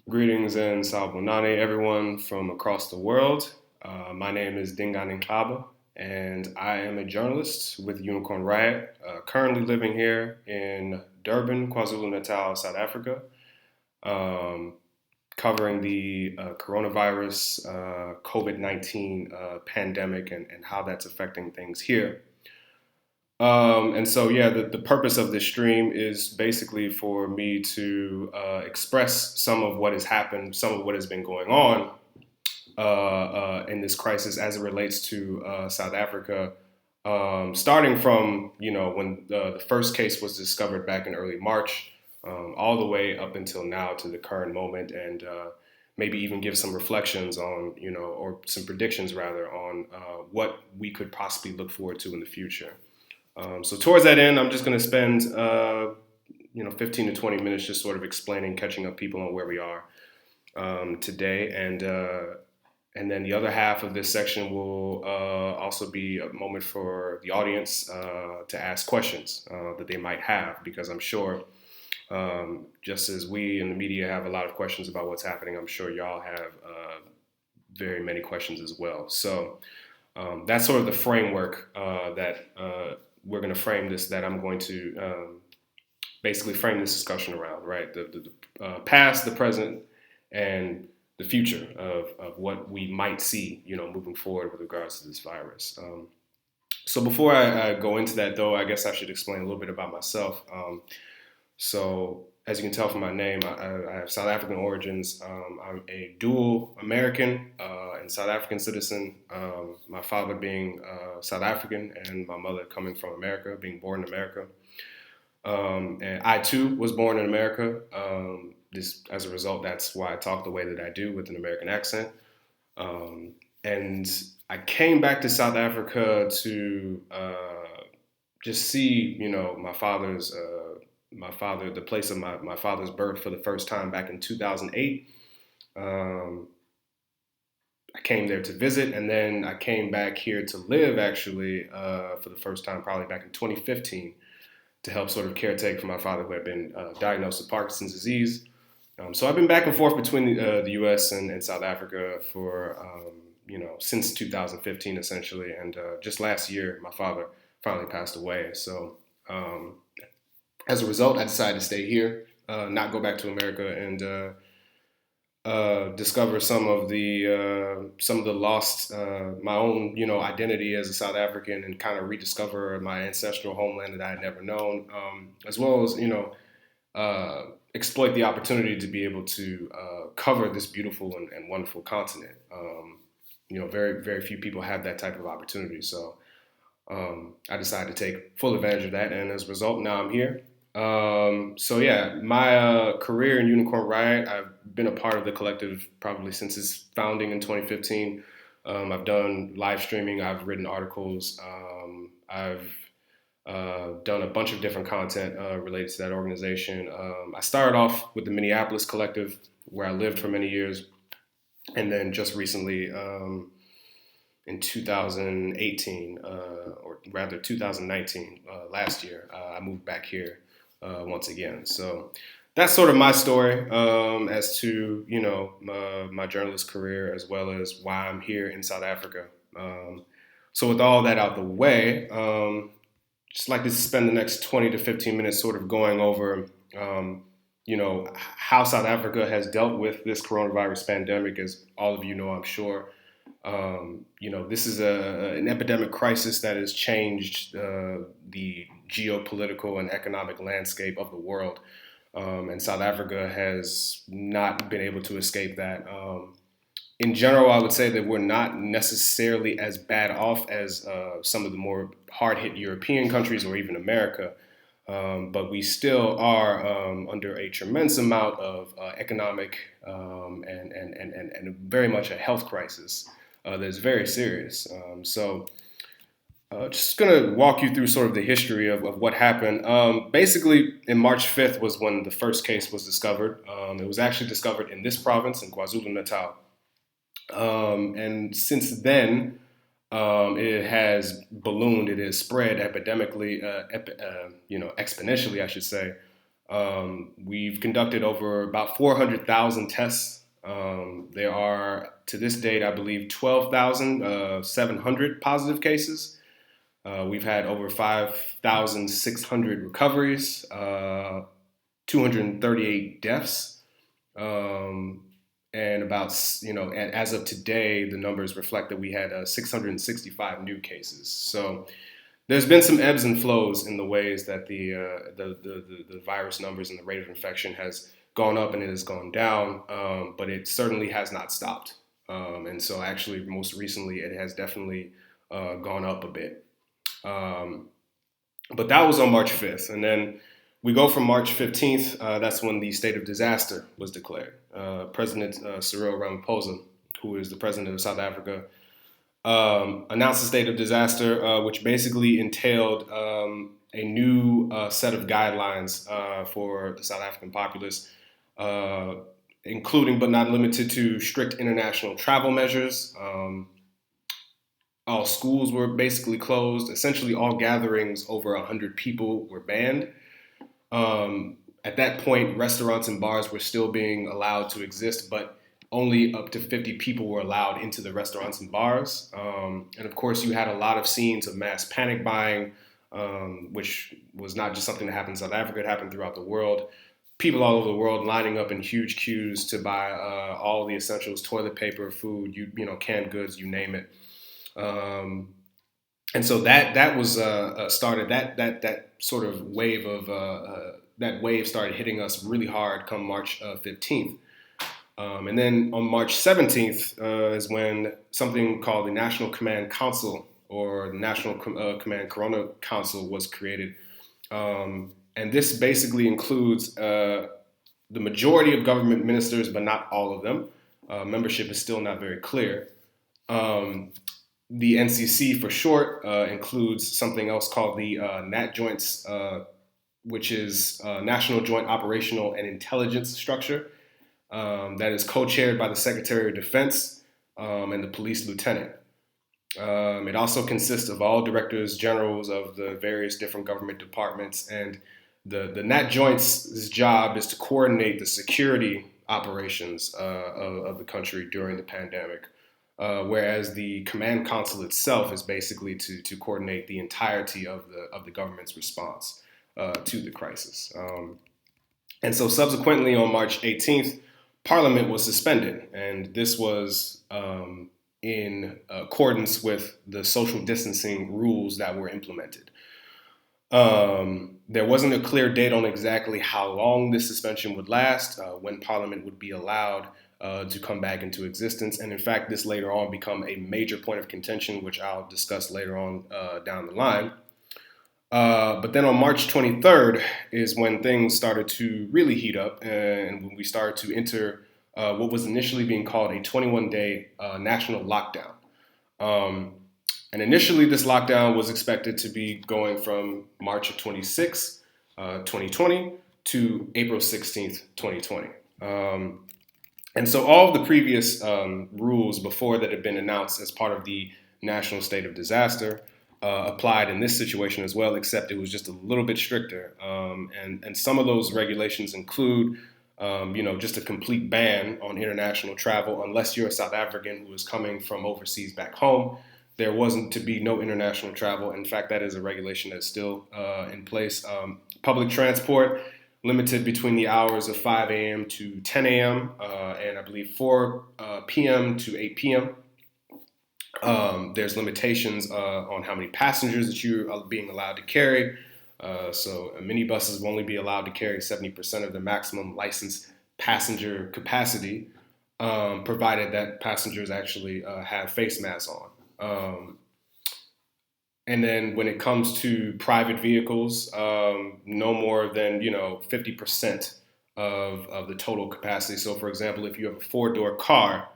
Greetings and salmonane, everyone from across the world. My name is Dingane Xaba, and I am a journalist with Unicorn Riot, currently living here in Durban, KwaZulu-Natal, South Africa, um, covering the coronavirus, COVID-19 pandemic and how that's affecting things here. The purpose of this stream is basically for me to express some of what has happened, some of what has been going on in this crisis as it relates to South Africa, starting from when the first case was discovered back in early March, all the way up until now to the current moment, and maybe even give some reflections on or some predictions rather on what we could possibly look forward to in the future. So towards that end, I'm just going to spend 15 to 20 minutes just sort of explaining, catching up people on where we are today, and then the other half of this section will also be a moment for the audience to ask questions that they might have, because I'm sure just as we in the media have a lot of questions about what's happening, I'm sure y'all have very many questions as well. So that's sort of the framework that we're going to frame this, that I'm going to basically frame this discussion around, right? The past, the present, and the future of what we might see, moving forward with regards to this virus. So before I go into that, though, I guess I should explain a little bit about myself. So as you can tell from my name, I have South African origins. I'm a dual American and South African citizen, my father being South African and my mother coming from America, being born in America. And I too was born in America. As a result, that's why I talk the way that I do with an American accent. And I came back to South Africa to just see, the place of my father's birth for the first time back in 2008. I came there to visit, and then I came back here to live actually for the first time probably back in 2015 to help sort of caretake for my father, who had been diagnosed with Parkinson's disease. So I've been back and forth between the U.S. and South Africa for since 2015 essentially, and just last year my father finally passed away. So as a result, I decided to stay here, not go back to America, and discover some of the lost my own identity as a South African, and kind of rediscover my ancestral homeland that I had never known, as well as exploit the opportunity to be able to cover this beautiful and wonderful continent. Very very few people have that type of opportunity, so I decided to take full advantage of that, and as a result, now I'm here. My career in Unicorn Riot, I've been a part of the collective probably since its founding in 2015. I've done live streaming, I've written articles, I've done a bunch of different content related to that organization. I started off with the Minneapolis Collective, where I lived for many years, and then just recently, in 2018, or rather 2019, last year, I moved back here once again. So that's sort of my story as to my journalist career, as well as why I'm here in South Africa. So with all that out the way, just like to spend the next 20 to 15 minutes sort of going over how South Africa has dealt with this coronavirus pandemic. As all of you know, I'm sure, this is an epidemic crisis that has changed the geopolitical and economic landscape of the world. And South Africa has not been able to escape that. In general, I would say that we're not necessarily as bad off as some of the more hard-hit European countries or even America, but we still are under a tremendous amount of economic and very much a health crisis that is very serious. Just going to walk you through sort of the history of what happened. Basically, in March 5th was when the first case was discovered. It was actually discovered in this province, in KwaZulu-Natal. And since then, it has ballooned. It has spread epidemically, exponentially, I should say, We've conducted over about 400,000 tests. There are, to this date, I believe, 12,700 positive cases. We've had over 5,600 recoveries, 238 deaths, and about, as of today, the numbers reflect that we had 665 new cases. So there's been some ebbs and flows in the ways that the virus numbers and the rate of infection has gone up and it has gone down, but it certainly has not stopped. And so actually, most recently, it has definitely gone up a bit. But that was on March 5th. And then we go from March 15th, that's when the state of disaster was declared. President Cyril Ramaphosa, who is the president of South Africa, announced a state of disaster, which basically entailed a new set of guidelines for the South African populace, including but not limited to strict international travel measures. All schools were basically closed. Essentially, all gatherings over 100 people were banned. At that point, restaurants and bars were still being allowed to exist, but only up to 50 people were allowed into the restaurants and bars. And of course, you had a lot of scenes of mass panic buying, which was not just something that happened in South Africa, it happened throughout the world. People all over the world lining up in huge queues to buy all the essentials, toilet paper, food, canned goods, you name it. And so that was started. That sort of wave of that wave started hitting us really hard come March 15th. And then on March 17th is when something called the National Command Council, or the National Command Corona Council, was created. And this basically includes the majority of government ministers, but not all of them. Membership is still not very clear. The NCC, for short, includes something else called the NAT Joints, which is National Joint Operational and Intelligence Structure, that is co-chaired by the Secretary of Defense and the police lieutenant. It also consists of all directors generals of the various different government departments, and the NAT Joints' job is to coordinate the security operations of the country during the pandemic. Whereas the command council itself is basically to coordinate the entirety of the government's response to the crisis. And so subsequently on March 18th, Parliament was suspended, and this was in accordance with the social distancing rules that were implemented. There wasn't a clear date on exactly how long this suspension would last, when Parliament would be allowed to come back into existence. And in fact, this later on became a major point of contention, which I'll discuss later on down the line. But then on March 23rd is when things started to really heat up, and when we started to enter what was initially being called a 21-day national lockdown. And initially, this lockdown was expected to be going from March of 26, 2020 to April 16th, 2020. And so all of the previous rules before that had been announced as part of the national state of disaster applied in this situation as well, except it was just a little bit stricter. And some of those regulations include, just a complete ban on international travel unless you're a South African who is coming from overseas back home. There wasn't to be no international travel. In fact, that is a regulation that's still in place. Public transport limited between the hours of 5 a.m. to 10 a.m. And I believe 4 p.m. to 8 p.m. There's limitations on how many passengers that you are being allowed to carry. So minibuses will only be allowed to carry 70% of their maximum licensed passenger capacity, provided that passengers actually have face masks on. And then when it comes to private vehicles, no more than 50% of the total capacity. So, for example, if you have a 4-door car,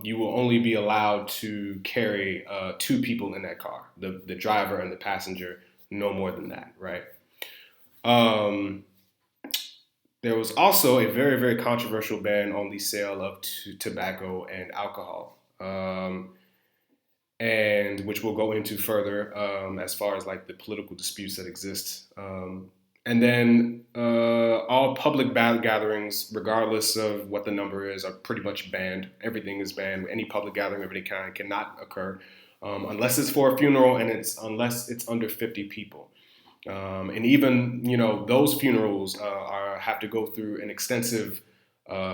you will only be allowed to carry 2 people in that car, the driver and the passenger, no more than that, right? There was also a very, very controversial ban on the sale of tobacco and alcohol. And which we'll go into further as far as like the political disputes that exist. And then all public gatherings, regardless of what the number is, are pretty much banned. Everything is banned. Any public gathering of any kind cannot occur unless it's for a funeral and unless it's under 50 people. And even those funerals have to go through an extensive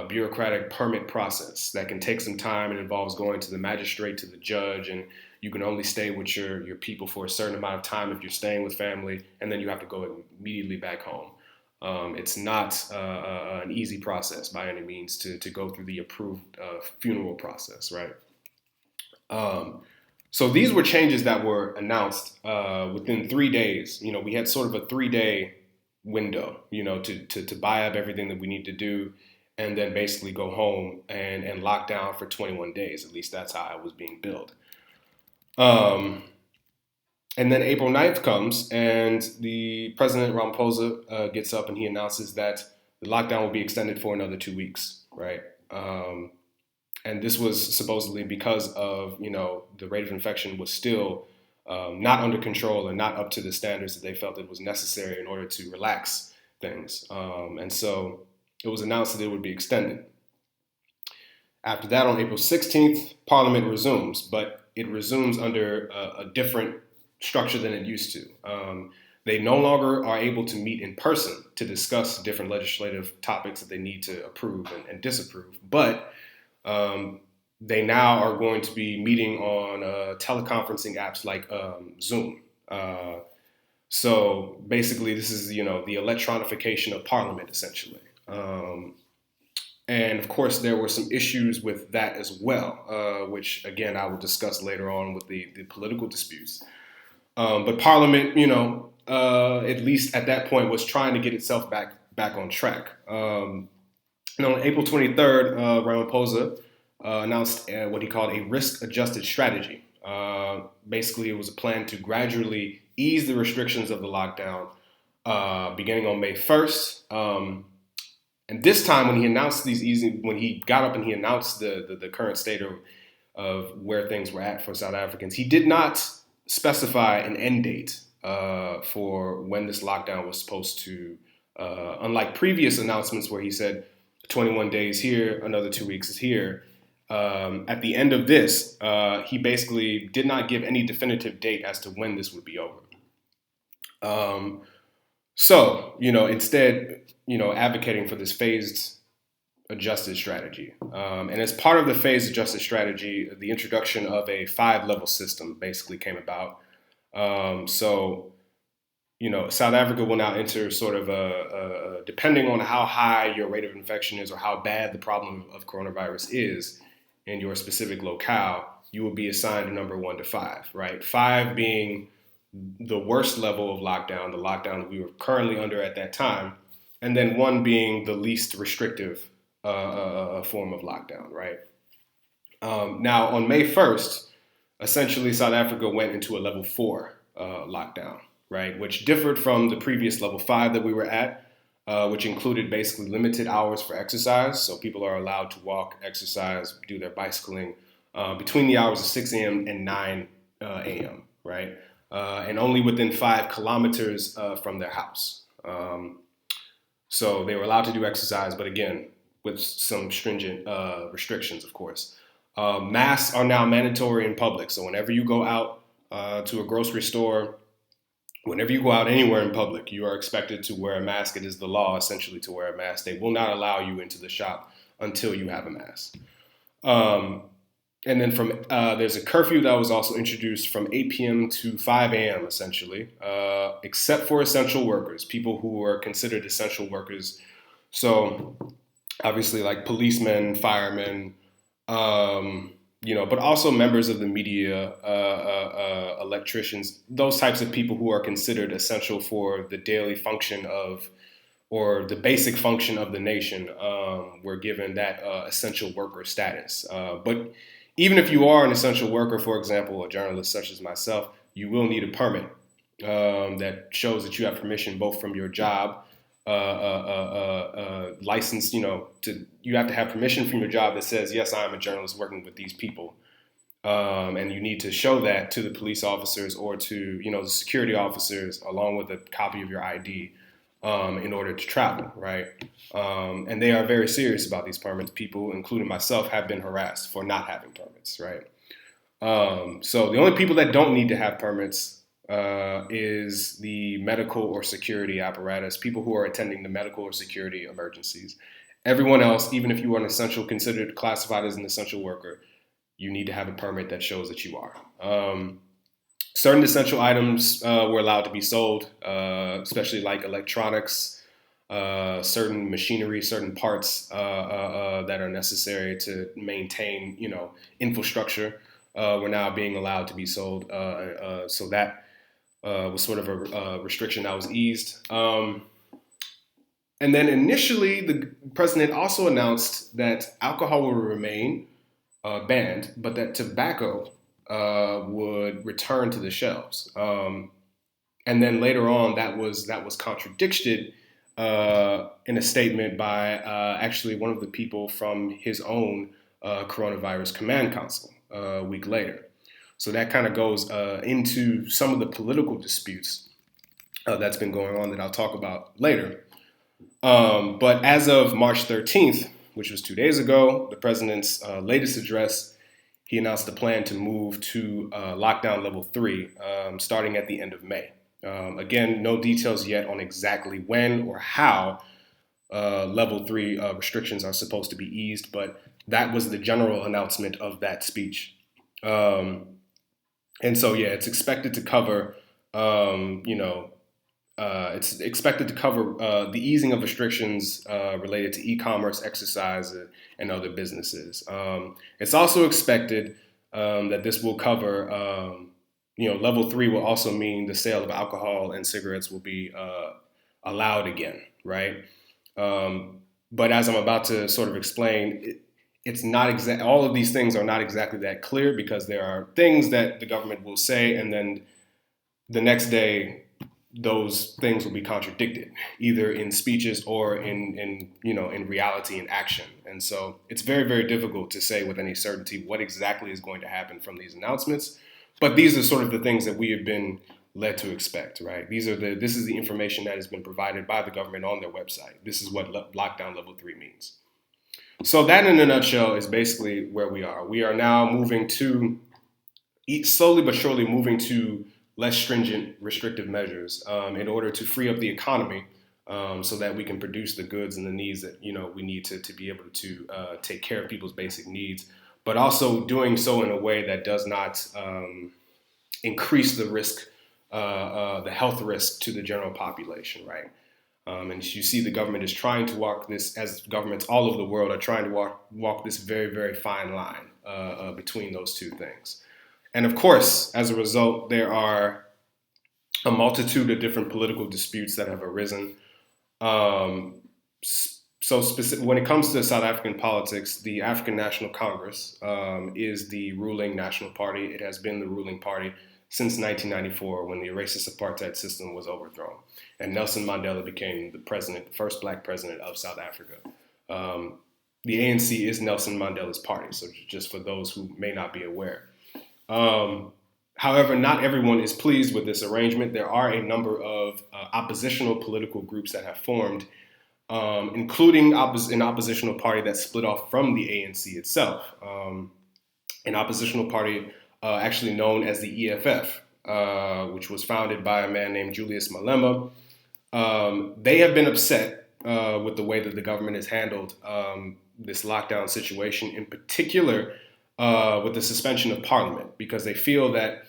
bureaucratic permit process that can take some time and involves going to the magistrate, to the judge, and you can only stay with your people for a certain amount of time if you're staying with family, and then you have to go immediately back home. It's not an easy process by any means to go through the approved funeral process, right? So these were changes that were announced within 3 days. We had sort of a 3-day window, to buy up everything that we need to do, and then basically go home and lock down for 21 days. At least that's how it was being billed. And then April 9th comes, and the President Ramaphosa gets up and he announces that the lockdown will be extended for another 2 weeks, right? And this was supposedly because of, the rate of infection was still not under control and not up to the standards that they felt it was necessary in order to relax things. And so it was announced that it would be extended. After that, on April 16th, Parliament resumes, but it resumes under a different structure than it used to. They no longer are able to meet in person to discuss different legislative topics that they need to approve and disapprove, but they now are going to be meeting on teleconferencing apps like Zoom. So basically, this is the electronification of Parliament, essentially. And of course, there were some issues with that as well, which again I will discuss later on with the political disputes. But Parliament, at least at that point, was trying to get itself back on track. And on April 23rd, Ramaphosa announced what he called a risk-adjusted strategy. Basically, it was a plan to gradually ease the restrictions of the lockdown beginning on May 1st. And this time, when he announced when he got up and he announced the current state of where things were at for South Africans, he did not specify an end date for when this lockdown was supposed to, unlike previous announcements where he said 21 days here, another 2 weeks is here. At the end of this, he basically did not give any definitive date as to when this would be over. So, instead, advocating for this phased adjusted strategy. And as part of the phased adjusted strategy, the introduction of a 5-level system basically came about. So, South Africa will now enter sort of depending on how high your rate of infection is or how bad the problem of coronavirus is in your specific locale, you will be assigned a number 1 to 5, right? 5 being the worst level of lockdown, the lockdown that we were currently under at that time, and then 1 being the least restrictive form of lockdown, right? Now, on May 1st, essentially South Africa went into a level 4 lockdown, right? Which differed from the previous level 5 that we were at, which included basically limited hours for exercise. So people are allowed to walk, exercise, do their bicycling between the hours of 6 a.m. and 9 a.m., right? And only within 5 kilometers from their house. So they were allowed to do exercise, but again, with some stringent restrictions, of course. Masks are now mandatory in public. So whenever you go out to a grocery store, whenever you go out anywhere in public, you are expected to wear a mask. It is the law, essentially, to wear a mask. They will not allow you into the shop until you have a mask. And then there's a curfew that was also introduced from 8 p.m. to 5 a.m., essentially, except for essential workers, people who are considered essential workers. So obviously like policemen, firemen, but also members of the media, electricians, those types of people who are considered essential for the daily function or the basic function of the nation, were given that essential worker status. But even if you are an essential worker, for example, a journalist such as myself, you will need a permit that shows that you have permission both from your job, license, you have to have permission from your job that says, yes, I'm a journalist working with these people. And you need to show that to the police officers or to, the security officers along with a copy of your ID. in order to travel, right? And they are very serious about these permits. People, including myself, have been harassed for not having permits, right? So the only people that don't need to have permits is the medical or security apparatus, people who are attending the medical or security emergencies. Everyone else, even if you are an essential, considered classified as an essential worker, you need to have a permit that shows that you are. Certain essential items were allowed to be sold, especially like electronics, certain machinery, certain parts that are necessary to maintain, infrastructure were now being allowed to be sold. So that was sort of a restriction that was eased. And then initially, the president also announced that alcohol will remain banned, but that tobacco would return to the shelves. And then later on, that was contradicted in a statement by actually one of the people from his own coronavirus command council a week later. So that kind of goes into some of the political disputes that's been going on that I'll talk about later. But as of March 13th, which was 2 days ago, the president's latest address, he announced a plan to move to lockdown level 3 starting at the end of May. Again, no details yet on exactly when or how level 3 restrictions are supposed to be eased, but that was the general announcement of that speech. And so, yeah, it's expected to cover, it's expected to cover the easing of restrictions related to e-commerce, exercise, and other businesses. It's also expected that this will cover, level 3 will also mean the sale of alcohol and cigarettes will be allowed again, right? But as I'm about to sort of explain, it's not exact. All of these things are not exactly that clear because there are things that the government will say, and then the next day, those things will be contradicted, either in speeches or in reality and action. And so it's very, very difficult to say with any certainty what exactly is going to happen from these announcements. But these are sort of the things that we have been led to expect, right? This is the information that has been provided by the government on their website. This is what lockdown level 3 means. So that, in a nutshell, is basically where we are. We are now slowly but surely moving to less stringent restrictive measures in order to free up the economy so that we can produce the goods and the needs that we need to be able to take care of people's basic needs, but also doing so in a way that does not increase the risk, the health risk to the general population, right? And you see the government is trying to walk this, as governments all over the world are trying to walk this very, very fine line between those two things. And of course, as a result, there are a multitude of different political disputes that have arisen. When it comes to South African politics, the African National Congress is the ruling national party. It has been the ruling party since 1994, when the racist apartheid system was overthrown, and Nelson Mandela became the first black president of South Africa. The ANC is Nelson Mandela's party, so just for those who may not be aware. However, not everyone is pleased with this arrangement. There are a number of oppositional political groups that have formed, including an oppositional party that split off from the ANC itself, an oppositional party actually known as the EFF, which was founded by a man named Julius Malema. They have been upset with the way that the government has handled this lockdown situation, in particular with the suspension of Parliament, because they feel that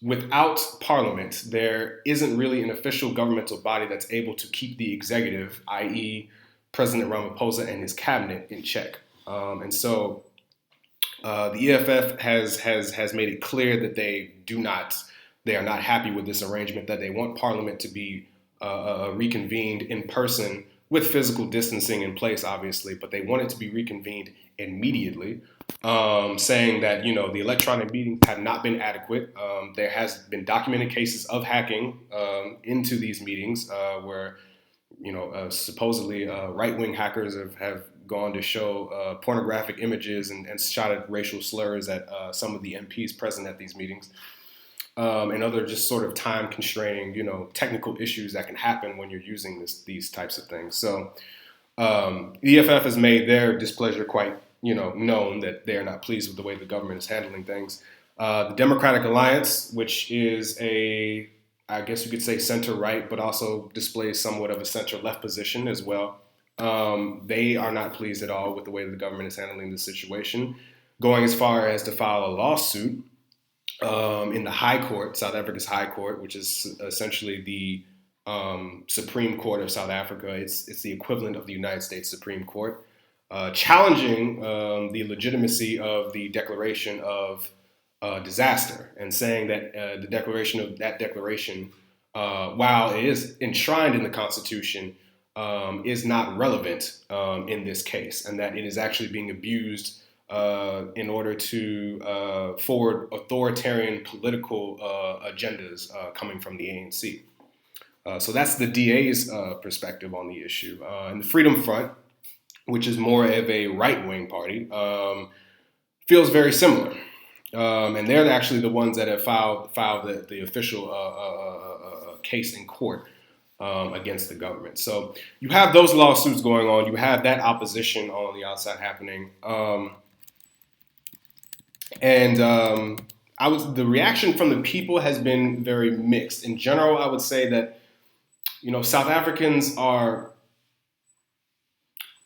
without Parliament, there isn't really an official governmental body that's able to keep the executive, i.e. President Ramaphosa and his cabinet, in check. And so the EFF has made it clear that they are not happy with this arrangement, that they want Parliament to be reconvened in person with physical distancing in place, obviously, but they want it to be reconvened immediately, saying that, the electronic meetings have not been adequate. There has been documented cases of hacking into these meetings where, supposedly right-wing hackers have gone to show pornographic images and shouted racial slurs at some of the MPs present at these meetings. and other just sort of time constraining, technical issues that can happen when you're using these types of things. So the EFF has made their displeasure quite, known that they are not pleased with the way the government is handling things. The Democratic Alliance, which is I guess you could say center-right, but also displays somewhat of a center-left position as well. They are not pleased at all with the way the government is handling the situation, going as far as to file a lawsuit in the High Court, South Africa's High Court, which is essentially the Supreme Court of South Africa. It's the equivalent of the United States Supreme Court, challenging the legitimacy of the declaration of disaster and saying that the declaration, while it is enshrined in the Constitution, is not relevant in this case, and that it is actually being abused in order to forward authoritarian political agendas coming from the ANC. So that's the DA's perspective on the issue. And the Freedom Front, which is more of a right-wing party, feels very similar. And they're actually the ones that have filed the official case in court against the government. So you have those lawsuits going on. You have that opposition on the outside happening. The reaction from the people has been very mixed. In general, I would say that, South Africans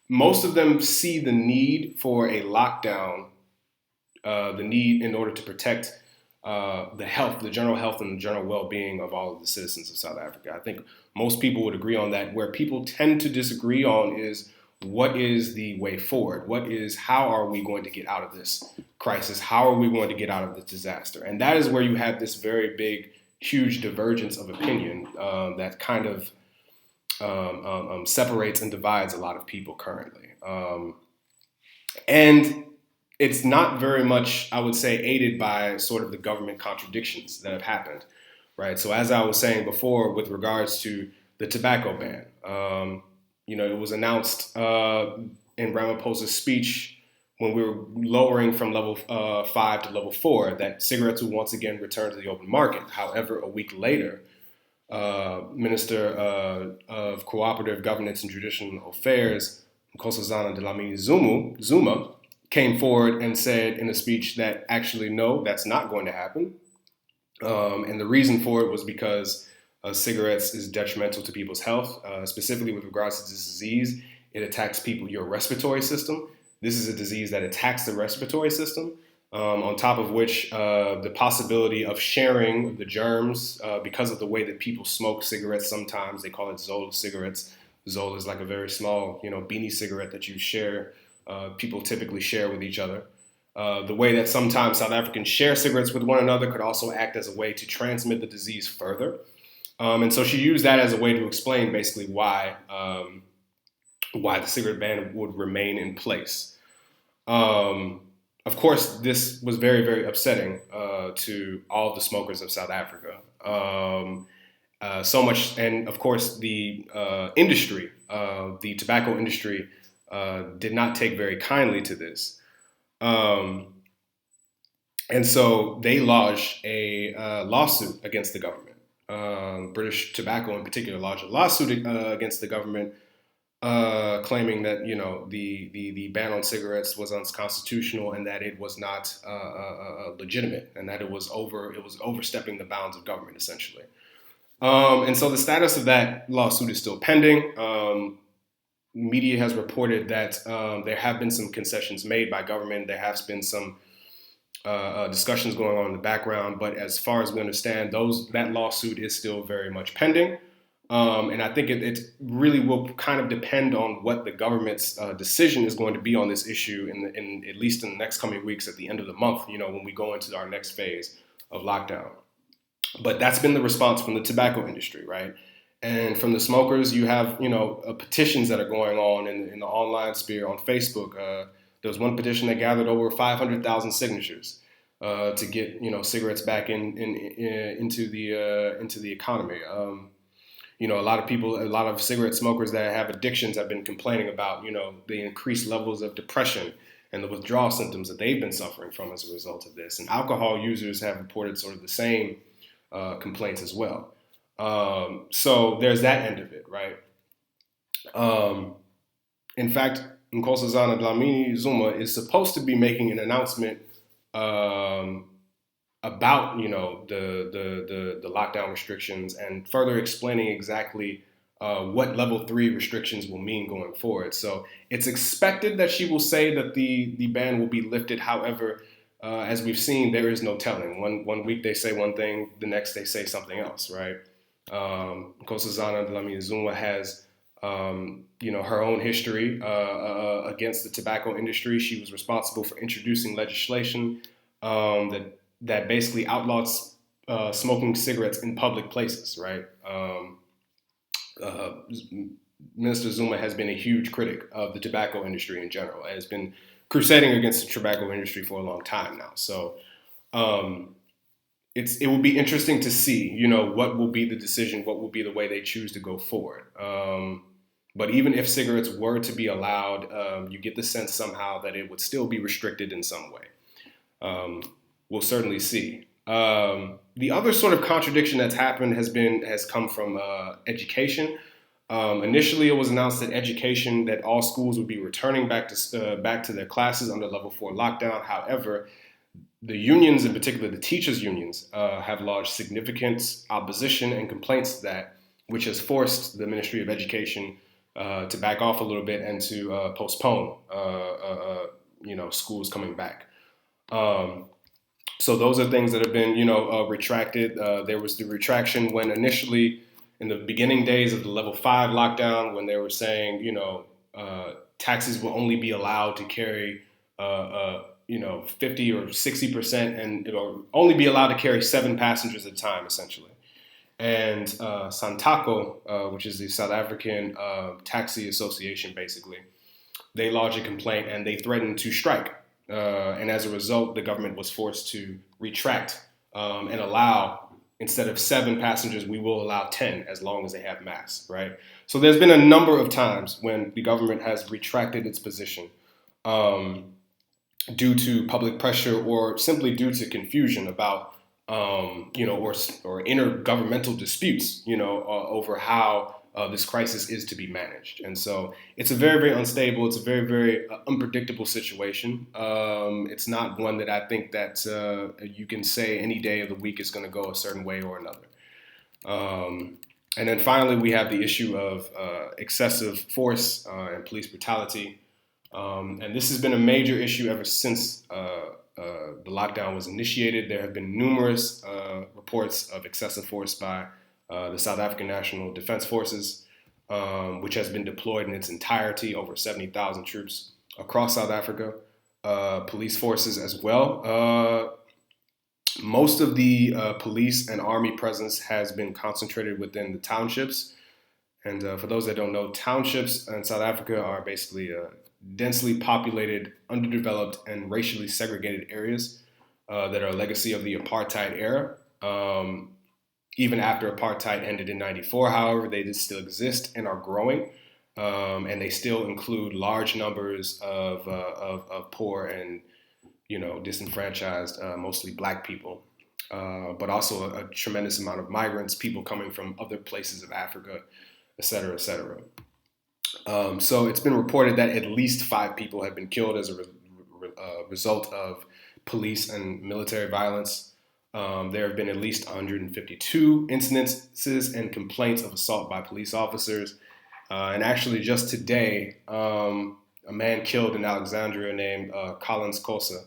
most of them see the need for a lockdown, the need in order to protect the general health and the general well-being of all of the citizens of South Africa. I think most people would agree on that. Where people tend to disagree on is what is the way forward? How are we going to get out of this crisis? How are we going to get out of this disaster? And that is where you have this very big, huge divergence of opinion that kind of separates and divides a lot of people currently. And it's not very much, I would say, aided by sort of the government contradictions that have happened, right? So as I was saying before, with regards to the tobacco ban, it was announced in Ramaphosa's speech when we were lowering from level 5 to level 4 that cigarettes would once again return to the open market. However, a week later, Minister of Cooperative Governance and Judicial Affairs, Nkosazana Dlamini Zuma, came forward and said in a speech that actually, no, that's not going to happen. And the reason for it was because cigarettes is detrimental to people's health, specifically with regards to this disease. It attacks your respiratory system. This is a disease that attacks the respiratory system, on top of which the possibility of sharing the germs because of the way that people smoke cigarettes sometimes. They call it Zola cigarettes. Zola is like a very small, beanie cigarette that you share. People typically share with each other. The way that sometimes South Africans share cigarettes with one another could also act as a way to transmit the disease further. And so she used that as a way to explain basically why the cigarette ban would remain in place. Of course, this was very, very upsetting to all the smokers of South Africa. So much, and of course, the industry, the tobacco industry, did not take very kindly to this. And so they lodged a lawsuit against the government. British Tobacco in particular lodged a lawsuit against the government, claiming that the ban on cigarettes was unconstitutional and that it was not legitimate and that it was overstepping the bounds of government essentially. And so the status of that lawsuit is still pending. Media has reported that there have been some concessions made by government. There have been some discussions going on in the background, but as far as we understand, that lawsuit is still very much pending. And I think it really will kind of depend on what the government's decision is going to be on this issue in at least in the next coming weeks at the end of the month, when we go into our next phase of lockdown. But that's been the response from the tobacco industry, right? And from the smokers, you have, petitions that are going on in the online sphere on Facebook. There was one petition that gathered over 500,000 signatures to get, cigarettes back into the economy. A lot of cigarette smokers that have addictions have been complaining about, the increased levels of depression and the withdrawal symptoms that they've been suffering from as a result of this. And alcohol users have reported sort of the same complaints as well. So there's that end of it, right? Um, in fact, Nkosazana Dlamini Zuma is supposed to be making an announcement um, about the lockdown restrictions and further explaining exactly what level 3 restrictions will mean going forward. So it's expected that she will say that the ban will be lifted. However, as we've seen, there is no telling. One week they say one thing, the next they say something else, right? Nkosazana Dlamini Zuma has her own history against the tobacco industry. She was responsible for introducing legislation that basically outlaws smoking cigarettes in public places, right? Uh, Minister Zuma has been a huge critic of the tobacco industry in general, and has been crusading against the tobacco industry for a long time now. So um, it will be interesting to see, what will be the decision, what will be the way they choose to go forward. But even if cigarettes were to be allowed, you get the sense somehow that it would still be restricted in some way. We'll certainly see. The other sort of contradiction that's happened has come from education. Initially, it was announced that all schools would be returning back to their classes under level 4 lockdown. However, the unions, in particular the teachers' unions, have lodged significant opposition and complaints to that, which has forced the Ministry of Education to back off a little bit and to postpone schools coming back. So those are things that have been, retracted. There was the retraction when initially, in the beginning days of the level 5 lockdown, when they were saying, taxis will only be allowed to carry, 50 or 60%, and it'll only be allowed to carry 7 passengers at a time, essentially. And Santaco, which is the South African Taxi Association, basically, they lodged a complaint and they threatened to strike. And as a result, the government was forced to retract and allow, instead of 7 passengers, we will allow 10 as long as they have masks, right? So there's been a number of times when the government has retracted its position due to public pressure or simply due to confusion about, or intergovernmental disputes, over how this crisis is to be managed. And so it's a very, very unstable, it's a very, very unpredictable situation. It's not one that I think that you can say any day of the week is going to go a certain way or another. And then finally, we have the issue of excessive force and police brutality. And this has been a major issue ever since the lockdown was initiated. There have been numerous reports of excessive force by the South African National Defense Forces, which has been deployed in its entirety, over 70,000 troops across South Africa, police forces as well. Most of the police and army presence has been concentrated within the townships. And for those that don't know, townships in South Africa are basically densely populated, underdeveloped, and racially segregated areas that are a legacy of the apartheid era. Even after apartheid ended in '94, however, they still exist and are growing, and they still include large numbers of poor and disenfranchised, mostly Black people, but also a tremendous amount of migrants, people coming from other places of Africa, et cetera, et cetera. So it's been reported that at least 5 people have been killed as a result of police and military violence. There have been at least 152 incidences and complaints of assault by police officers. And actually just today, a man killed in Alexandria named Collins Kosa.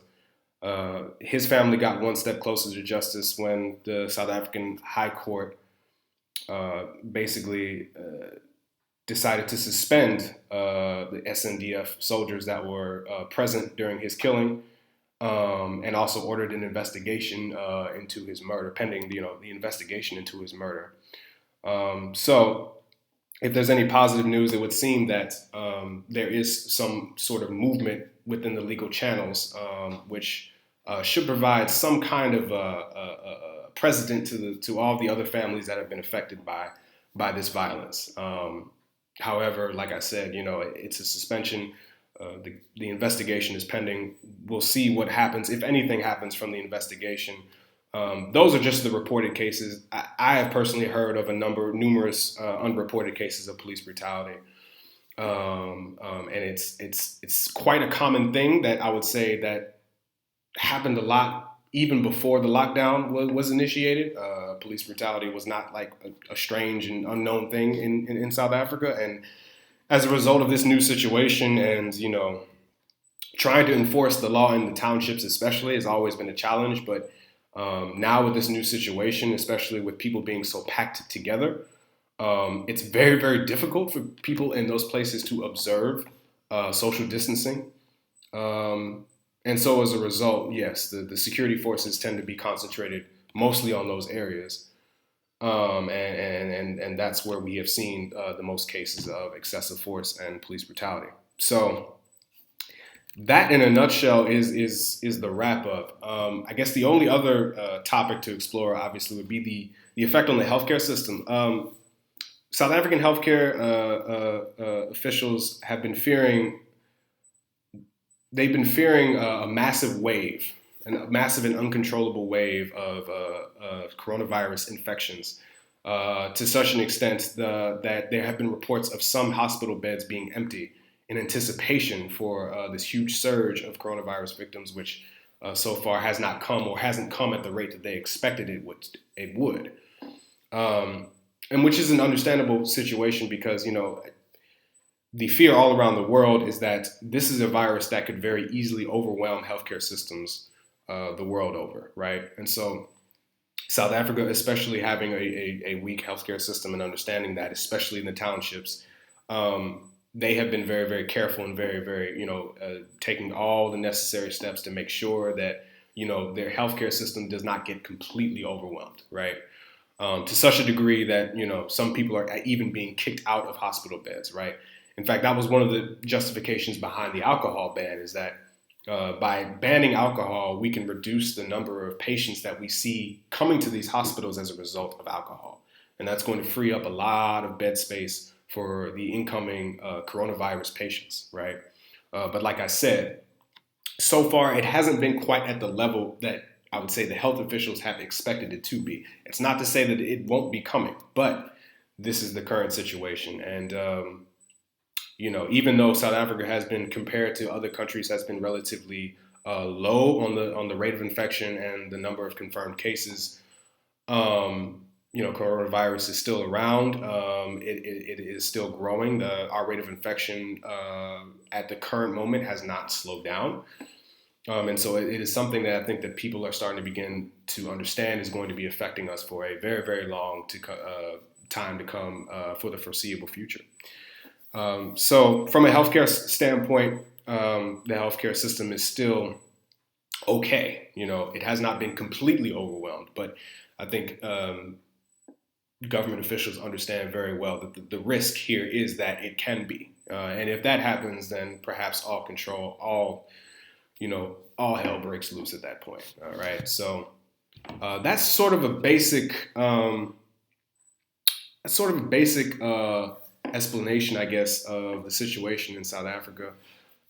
His family got one step closer to justice when the South African High Court basically decided to suspend the SNDF soldiers that were present during his killing, and also ordered an investigation into his murder, pending the investigation into his murder. So if there's any positive news, it would seem that there is some sort of movement within the legal channels, which should provide some kind of precedent to all the other families that have been affected by this violence. However, like I said, it's a suspension. The investigation is pending. We'll see what happens, if anything happens from the investigation. Those are just the reported cases. I have personally heard of numerous unreported cases of police brutality, and it's quite a common thing that I would say that happened a lot even before the lockdown was initiated. Police brutality was not like a strange and unknown thing in South Africa, and as a result of this new situation, and trying to enforce the law in the townships especially has always been a challenge. But now with this new situation, especially with people being so packed together, it's very, very difficult for people in those places to observe social distancing. And so as a result, yes, the security forces tend to be concentrated mostly on those areas. And that's where we have seen the most cases of excessive force and police brutality. So that, in a nutshell, is the wrap up. I guess the only other topic to explore, obviously, would be the effect on the healthcare system. South African healthcare officials have been fearing. They've been fearing a massive wave, a massive and uncontrollable wave of coronavirus infections, to such an extent that there have been reports of some hospital beds being empty in anticipation for this huge surge of coronavirus victims, which so far has not come or hasn't come at the rate that they expected it would. And which is an understandable situation because, the fear all around the world is that this is a virus that could very easily overwhelm healthcare systems the world over, right? And so South Africa, especially having a weak healthcare system and understanding that, especially in the townships, they have been very, very careful and very, very, taking all the necessary steps to make sure that, their healthcare system does not get completely overwhelmed, right? To such a degree that, some people are even being kicked out of hospital beds, right? In fact, that was one of the justifications behind the alcohol ban, is that by banning alcohol, we can reduce the number of patients that we see coming to these hospitals as a result of alcohol. And that's going to free up a lot of bed space for the incoming coronavirus patients, right? But like I said, so far it hasn't been quite at the level that I would say the health officials have expected it to be. It's not to say that it won't be coming, but this is the current situation. And even though South Africa has been, compared to other countries, has been relatively low on the rate of infection and the number of confirmed cases, coronavirus is still around. It is still growing. Our rate of infection at the current moment has not slowed down. And so it is something that I think that people are starting to begin to understand is going to be affecting us for a very, very long time to come, for the foreseeable future. So from a healthcare standpoint, the healthcare system is still okay. It has not been completely overwhelmed, but I think government officials understand very well that the risk here is that it can be. And if that happens, then perhaps all hell breaks loose at that point. All right. So that's sort of a basic, explanation, I guess, of the situation in South Africa.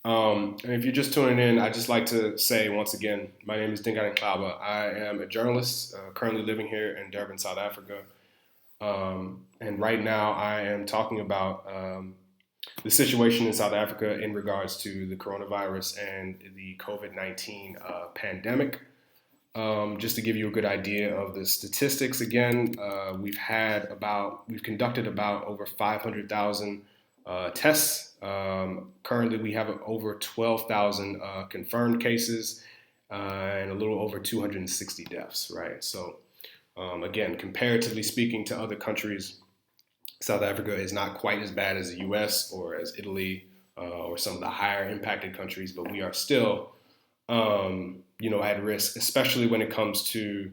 And if you're just tuning in, I'd just like to say once again, my name is Dingane Xaba. I am a journalist currently living here in Durban, South Africa. And right now I am talking about the situation in South Africa in regards to the coronavirus and the COVID-19 pandemic. Just to give you a good idea of the statistics, again, we've conducted about over 500,000 tests. Currently, we have over 12,000 confirmed cases and a little over 260 deaths, right? So, again, comparatively speaking to other countries, South Africa is not quite as bad as the US or as Italy or some of the higher impacted countries, but we are still at risk, especially when it comes to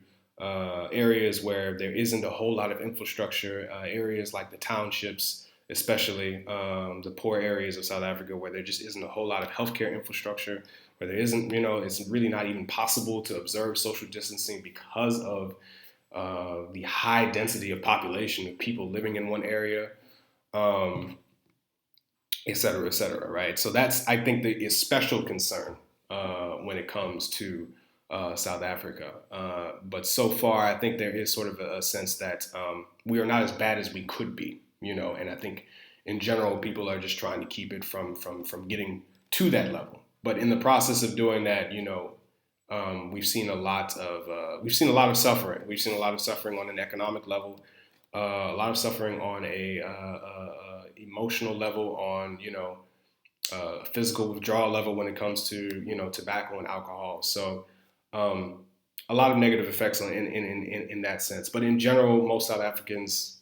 areas where there isn't a whole lot of infrastructure, areas like the townships, especially the poor areas of South Africa where there just isn't a whole lot of healthcare infrastructure, where there isn't, it's really not even possible to observe social distancing because of the high density of population of people living in one area, et cetera, right? So that's, I think, the special concern when it comes to South Africa. But so far, I think there is sort of a sense that we are not as bad as we could be, and I think in general, people are just trying to keep it from getting to that level. But in the process of doing that, we've seen a lot of suffering. We've seen a lot of suffering on an economic level, a lot of suffering on a emotional level, on physical withdrawal level when it comes to tobacco and alcohol. So um, a lot of negative effects in that sense. But in general, most South Africans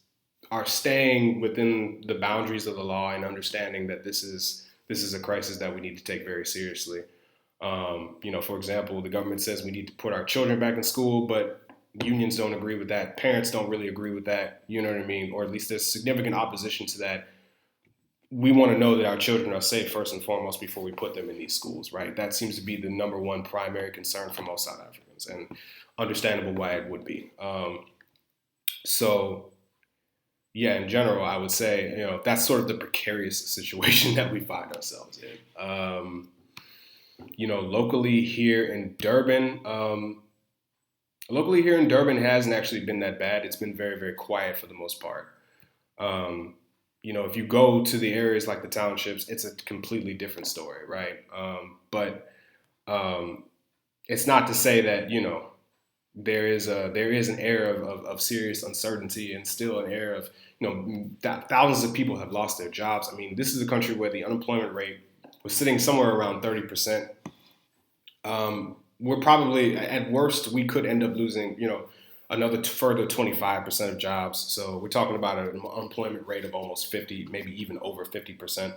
are staying within the boundaries of the law and understanding that this is a crisis that we need to take very seriously. For example, the government says we need to put our children back in school, but unions don't agree with that. Parents don't really agree with that. You know what I mean? Or at least there's significant opposition to that. We want to know that our children are safe first and foremost before we put them in these schools, right? That seems to be the number one primary concern for most South Africans, and understandable why it would be. So, yeah, in general, I would say, that's sort of the precarious situation that we find ourselves in. Locally here in Durban, hasn't actually been that bad. It's been very, very quiet for the most part. If you go to the areas like the townships, it's a completely different story, right? But it's not to say that there is an air of serious uncertainty, and still an air of thousands of people have lost their jobs. I mean, this is a country where the unemployment rate was sitting somewhere around 30%. We're probably, at worst, we could end up losing another further 25% of jobs. So we're talking about an unemployment rate of almost 50, maybe even over 50%,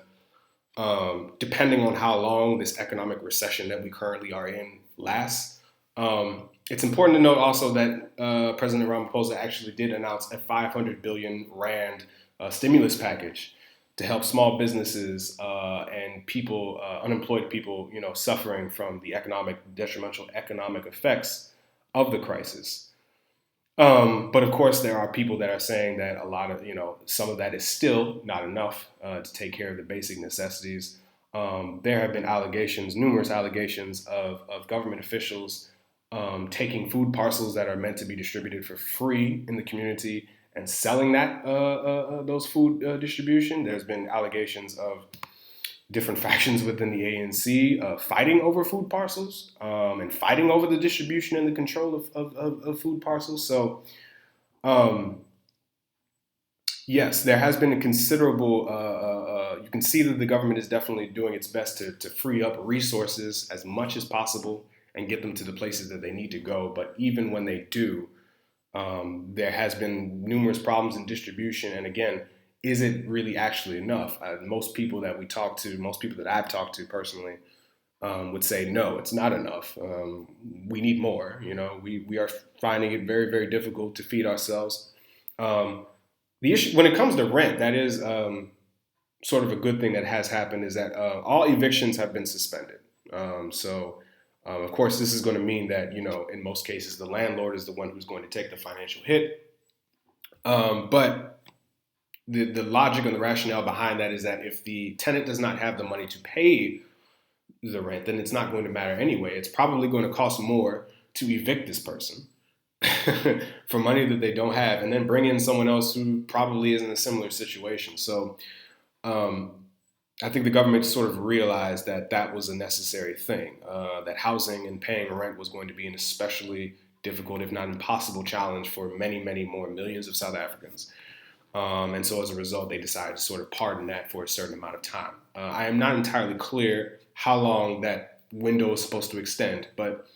depending on how long this economic recession that we currently are in lasts. It's important to note also that President Ramaphosa actually did announce a 500 billion rand stimulus package to help small businesses and people, unemployed people, suffering from the detrimental economic effects of the crisis. But of course, there are people that are saying that a lot of, some of that is still not enough to take care of the basic necessities. There have been numerous allegations of government officials taking food parcels that are meant to be distributed for free in the community and selling those food distribution. There's been allegations of different factions within the ANC fighting over food parcels and fighting over the distribution and the control of food parcels. So, yes, there has been a considerable, you can see that the government is definitely doing its best to free up resources as much as possible and get them to the places that they need to go. But even when they do, there has been numerous problems in distribution. And again, is it really actually enough? Most people that I've talked to personally would say, no, it's not enough. We need more. We are finding it very, very difficult to feed ourselves. The issue when it comes to rent, that is sort of a good thing that has happened, is that all evictions have been suspended. Of course, this is going to mean that, in most cases, the landlord is the one who's going to take the financial hit. But the logic and the rationale behind that is that if the tenant does not have the money to pay the rent, then it's not going to matter anyway. It's probably going to cost more to evict this person for money that they don't have, and then bring in someone else who probably is in a similar situation. So I think the government sort of realized that that was a necessary thing, that housing and paying rent was going to be an especially difficult, if not impossible, challenge for many, many more millions of South Africans. And so as a result, they decided to sort of pardon that for a certain amount of time. I am not entirely clear how long that window is supposed to extend, but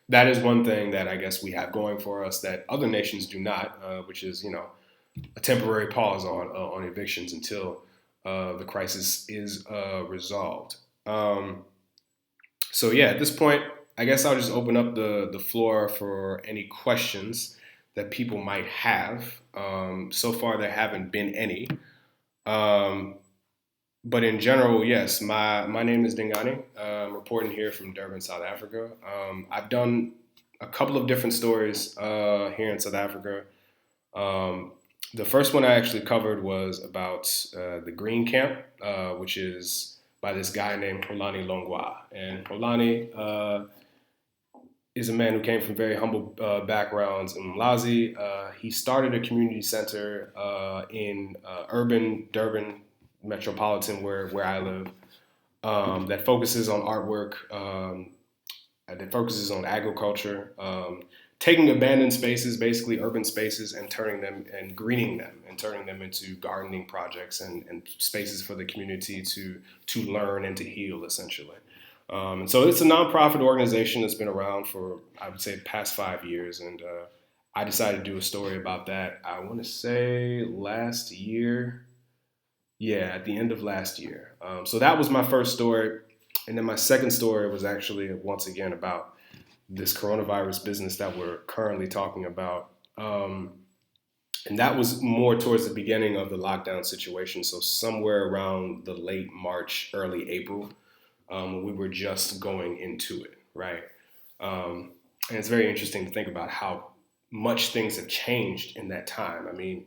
that is one thing that I guess we have going for us that other nations do not, which is, a temporary pause on evictions until the crisis is resolved. So yeah, at this point, I guess I'll just open up the floor for any questions that people might have. So far, there haven't been any. But in general, yes, my name is Dingane. I'm reporting here from Durban, South Africa. I've done a couple of different stories here in South Africa. The first one I actually covered was about the Green Camp, which is by this guy named Rhulani Longwa. And Rhulani is a man who came from very humble backgrounds in Mlazi. He started a community center in urban Durban metropolitan, where I live, that focuses on artwork, that focuses on agriculture, taking abandoned spaces, basically urban spaces, and turning them and greening them and turning them into gardening projects and spaces for the community to learn and to heal, essentially. And so it's a nonprofit organization that's been around for, I would say, the past 5 years. And I decided to do a story about that. I want to say last year. Yeah, at the end of last year. So that was my first story. And then my second story was actually, once again, about this coronavirus business that we're currently talking about. And that was more towards the beginning of the lockdown situation. So somewhere around the late March, early April, we were just going into it, right? And it's very interesting to think about how much things have changed in that time. I mean,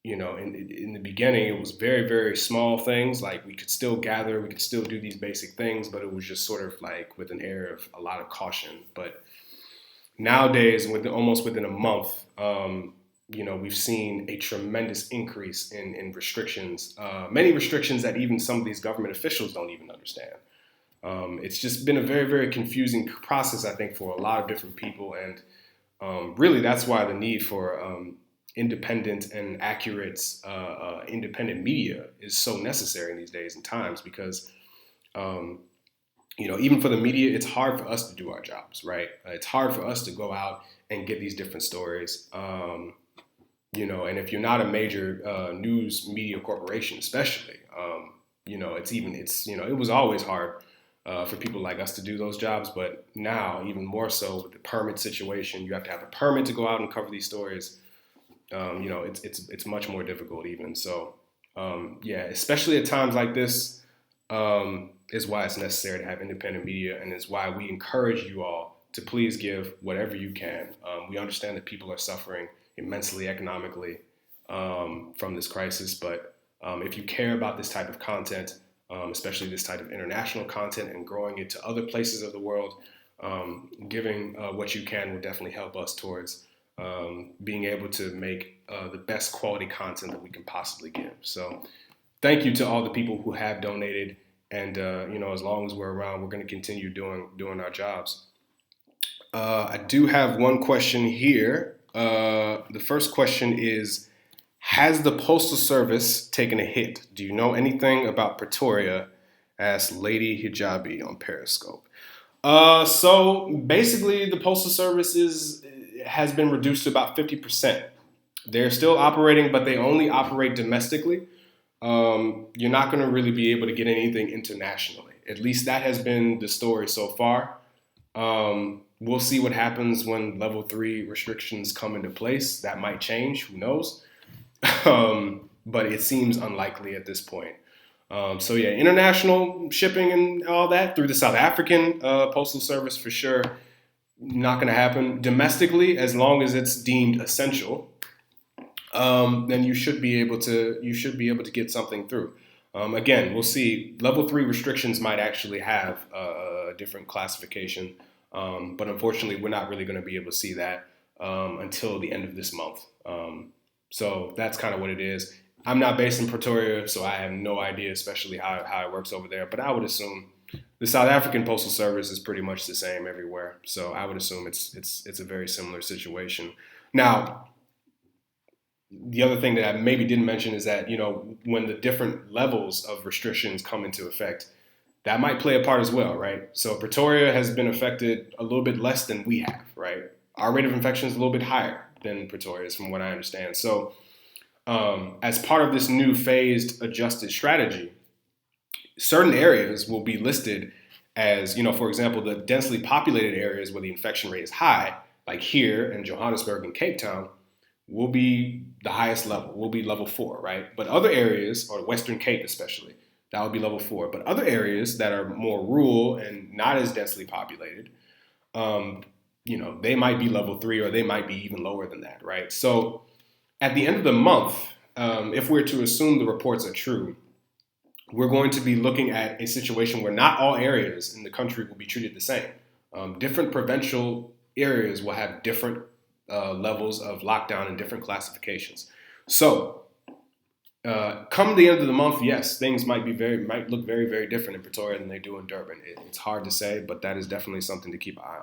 in the beginning, it was very, very small things. Like we could still gather, we could still do these basic things, but it was just sort of like with an air of a lot of caution. But nowadays, almost within a month, we've seen a tremendous increase in restrictions, many restrictions that even some of these government officials don't even understand. It's just been a very, very confusing process, I think, for a lot of different people. And really, that's why the need for independent and accurate independent media is so necessary in these days and times because, even for the media, it's hard for us to do our jobs, right? It's hard for us to go out and get these different stories. And if you're not a major news media corporation, especially, it was always hard for people like us to do those jobs, but now even more so with the permit situation, you have to have a permit to go out and cover these stories. It's much more difficult even. So, especially at times like this, is why it's necessary to have independent media, and is why we encourage you all to please give whatever you can. We understand that people are suffering immensely economically from this crisis, but if you care about this type of content, especially this type of international content and growing it to other places of the world, giving what you can will definitely help us towards being able to make the best quality content that we can possibly give. So thank you to all the people who have donated. And, as long as we're around, we're going to continue doing our jobs. I do have one question here. The first question is, has the Postal Service taken a hit? Do you know anything about Pretoria? Asked Lady Hijabi on Periscope. So basically, the Postal Service has been reduced to about 50%. They're still operating, but they only operate domestically. You're not going to really be able to get anything internationally. At least that has been the story so far. We'll see what happens when level 3 restrictions come into place. That might change. Who knows? But it seems unlikely at this point. International shipping and all that through the South African Postal Service for sure, not going to happen. Domestically, as long as it's deemed essential, then you should be able to get something through. Again, we'll see. Level 3 restrictions might actually have a different classification, but unfortunately, we're not really going to be able to see that until the end of this month. So that's kind of what it is. I'm not based in Pretoria, so I have no idea, especially how it works over there. But I would assume the South African Postal Service is pretty much the same everywhere. So I would assume it's a very similar situation. Now, the other thing that I maybe didn't mention is that, when the different levels of restrictions come into effect, that might play a part as well, right? So Pretoria has been affected a little bit less than we have, right? Our rate of infection is a little bit higher than Pretoria's, from what I understand. So as part of this new phased adjusted strategy, certain areas will be listed as, for example, the densely populated areas where the infection rate is high, like here in Johannesburg and Cape Town, will be the highest level, will be level 4, right? But other areas, or Western Cape especially, that would be level 4. But other areas that are more rural and not as densely populated, they might be level 3, or they might be even lower than that, right? So at the end of the month, if we're to assume the reports are true, we're going to be looking at a situation where not all areas in the country will be treated the same. Different provincial areas will have different levels of lockdown and different classifications. So, come the end of the month, yes, things might look very, very different in Pretoria than they do in Durban. It's hard to say, but that is definitely something to keep an eye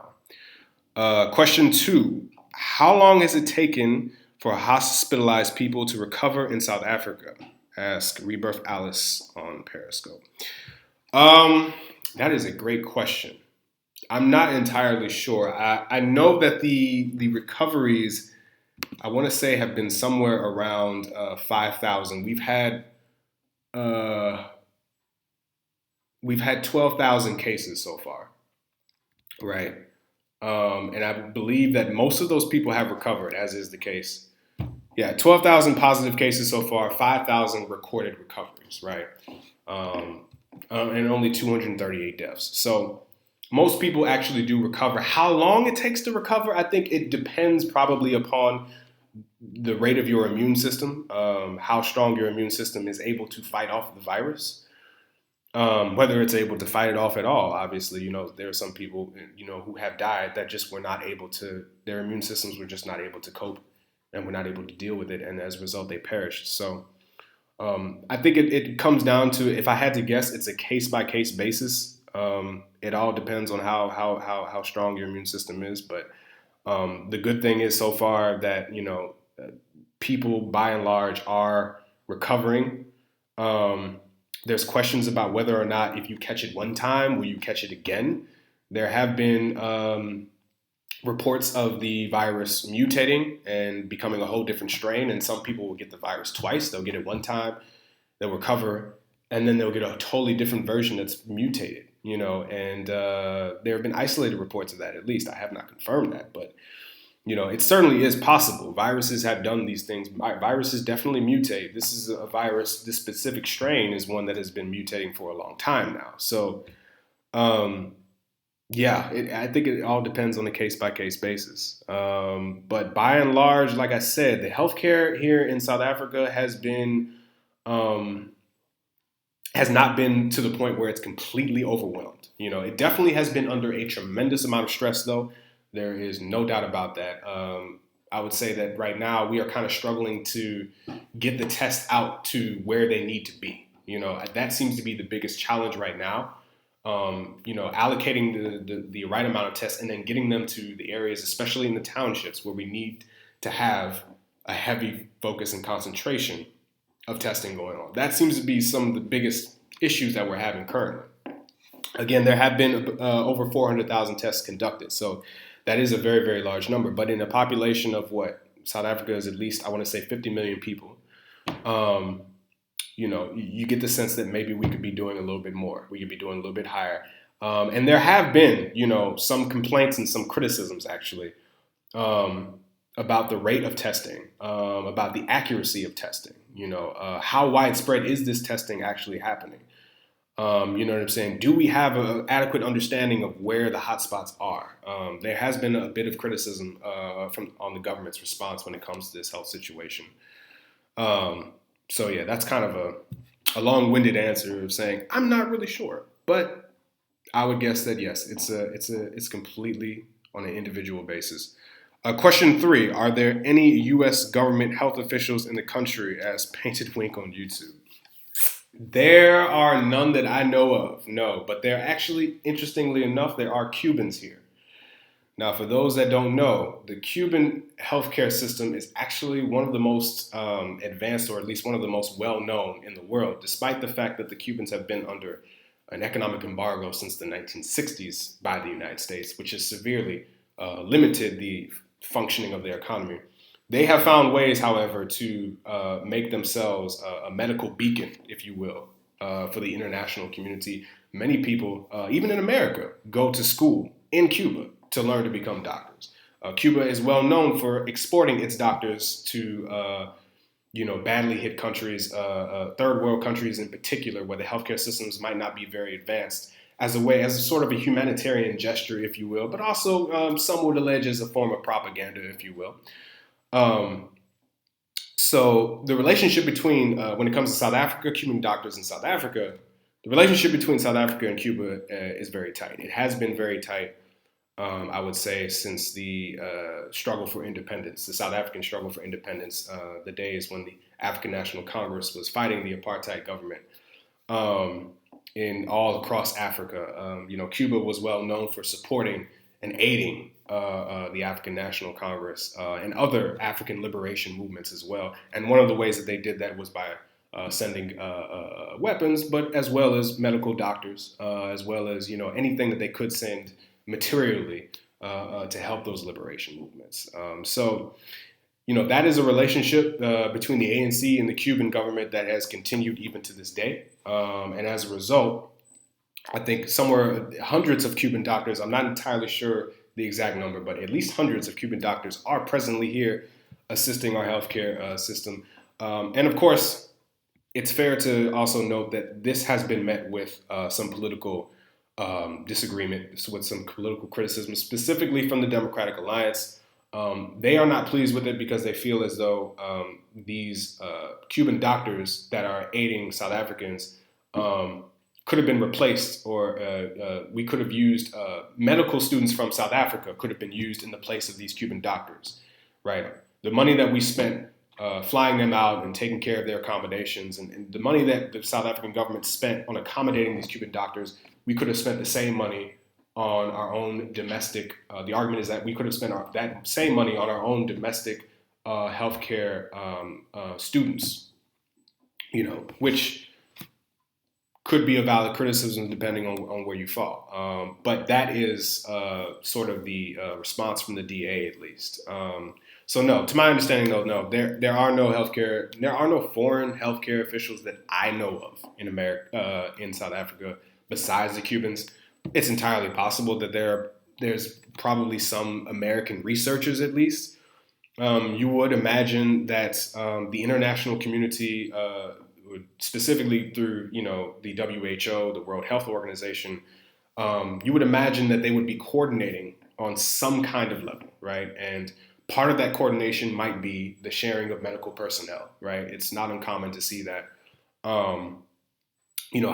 on. Question 2: how long has it taken for hospitalized people to recover in South Africa? Ask Rebirth Alice on Periscope. That is a great question. I'm not entirely sure. I know that the recoveries, I want to say, have been somewhere around 5,000. We've had 12,000 cases so far, right? And I believe that most of those people have recovered, as is the case. Yeah, 12,000 positive cases so far, 5,000 recorded recoveries, right? And only 238 deaths. So most people actually do recover. How long it takes to recover, I think it depends probably upon the rate of your immune system, how strong your immune system is able to fight off the virus. Whether it's able to fight it off at all. Obviously, there are some people, who have died that just were not able to, their immune systems were just not able to cope and were not able to deal with it. And as a result, they perished. So I think it comes down to, if I had to guess, it's a case by case basis. It all depends on how strong your immune system is. But the good thing is so far that, people by and large are recovering. There's questions about whether or not, if you catch it one time, will you catch it again? There have been reports of the virus mutating and becoming a whole different strain. And some people will get the virus twice. They'll get it one time, they'll recover, and then they'll get a totally different version that's mutated, and there have been isolated reports of that, at least. I have not confirmed that, but it certainly is possible. Viruses have done these things. Viruses definitely mutate. This is a virus. This specific strain is one that has been mutating for a long time now. So, I think it all depends on a case-by-case basis. But by and large, like I said, the healthcare here in South Africa has not been to the point where it's completely overwhelmed. It definitely has been under a tremendous amount of stress, though. There is no doubt about that. I would say that right now we are kind of struggling to get the tests out to where they need to be. That seems to be the biggest challenge right now. Allocating the right amount of tests and then getting them to the areas, especially in the townships, where we need to have a heavy focus and concentration of testing going on. That seems to be some of the biggest issues that we're having currently. Again, there have been over 400,000 tests conducted. So that is a very, very large number. But in a population of South Africa is at least, I want to say 50 million people, you get the sense that maybe we could be doing a little bit more. We could be doing a little bit higher. And there have been, some complaints and some criticisms, actually, about the rate of testing, about the accuracy of testing, how widespread is this testing actually happening? You know what I'm saying? Do we have an adequate understanding of where the hotspots are? There has been a bit of criticism on the government's response when it comes to this health situation. That's kind of a long-winded answer of saying I'm not really sure, but I would guess that yes, it's completely on an individual basis. Question 3: are there any U.S. government health officials in the country? As Painted Wink on YouTube. There are none that I know of, no. But there actually, interestingly enough, there are Cubans here. Now, for those that don't know, the Cuban healthcare system is actually one of the most advanced, or at least one of the most well-known in the world, despite the fact that the Cubans have been under an economic embargo since the 1960s by the United States, which has severely limited the functioning of their economy. They have found ways, however, to make themselves a medical beacon, if you will, for the international community. Many people, even in America, go to school in Cuba to learn to become doctors. Cuba is well known for exporting its doctors to, badly hit countries, third world countries in particular, where the healthcare systems might not be very advanced, as a sort of a humanitarian gesture, if you will, but also some would allege as a form of propaganda, if you will. So the relationship between, when it comes to South Africa, Cuban doctors in South Africa, the relationship between South Africa and Cuba is very tight. It has been very tight. I would say, since the struggle for independence, the South African struggle for independence, the days when the African National Congress was fighting the apartheid government um, in all across Africa. Cuba was well known for supporting and aiding the African National Congress and other African liberation movements as well. And one of the ways that they did that was by sending weapons, but as well as medical doctors, as well as anything that they could send materially to help those liberation movements. That is a relationship between the ANC and the Cuban government that has continued even to this day. And as a result, I think somewhere hundreds of Cuban doctors, I'm not entirely sure the exact number, but at least hundreds of Cuban doctors are presently here assisting our healthcare system. And of course, it's fair to also note that this has been met with some political disagreement, with some political criticism, specifically from the Democratic Alliance. They are not pleased with it because they feel as though these Cuban doctors that are aiding South Africans could have been replaced, or we could have used medical students from South Africa could have been used in the place of these Cuban doctors, right? The money that we spent flying them out and taking care of their accommodations, and the money that the South African government spent on accommodating these Cuban doctors, we could have spent the same money on our own domestic. The argument is that we could have spent that same money on our own domestic healthcare students, which could be a valid criticism depending on where you fall. But that is sort of the response from the DA, at least. So no, to my understanding, though, no, there are no foreign healthcare officials that I know of in America, in South Africa, besides the Cubans. It's entirely possible that there's probably some American researchers, at least. You would imagine that the international community, specifically through the WHO, the World Health Organization, you would imagine that they would be coordinating on some kind of level, right? And part of that coordination might be the sharing of medical personnel, right? It's not uncommon to see that.